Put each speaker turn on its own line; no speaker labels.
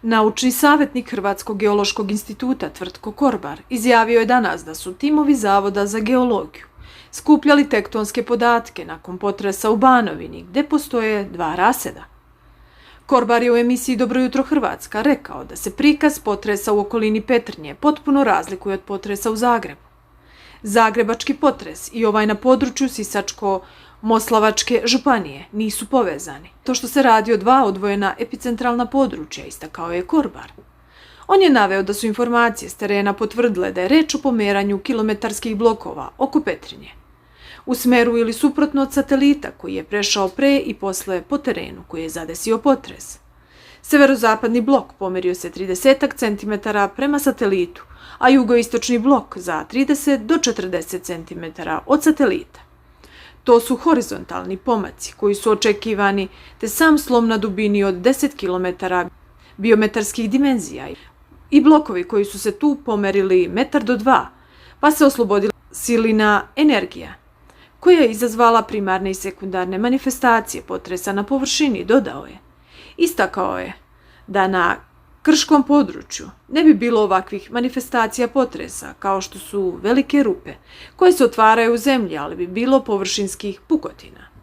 Naučni savjetnik Hrvatskog geološkog instituta Tvrtko Korbar izjavio je danas da su timovi Zavoda za geologiju skupljali tektonske podatke nakon potresa u Banovini, gde postoje dva raseda. Korbar je u emisiji Dobro jutro Hrvatska rekao da se prikaz potresa u okolini Petrinje potpuno razlikuje od potresa u Zagrebu. Zagrebački potres i ovaj na području Sisačko-Moslavačke županije nisu povezani. To što se radi o dva odvojena epicentralna područja, istakao je Korbar. On je naveo da su informacije s terena potvrdile da je reč o pomeranju kilometarskih blokova oko Petrinje, u smeru ili suprotno od satelita koji je prešao pre i posle po terenu koji je zadesio potres. Severozapadni blok pomerio se 30 cm prema satelitu, a jugoistočni blok za 30 do 40 cm od satelita. To su horizontalni pomaci koji su očekivani, te sam slom na dubini od 10 km biometarskih dimenzija i blokovi koji su se tu pomerili 1 do 2, pa se oslobodila silina energija, koja je izazvala primarne i sekundarne manifestacije potresa na površini, dodao je. Istakao je da na krškom području ne bi bilo ovakvih manifestacija potresa kao što su velike rupe koje se otvaraju u zemlji, ali bi bilo površinskih pukotina.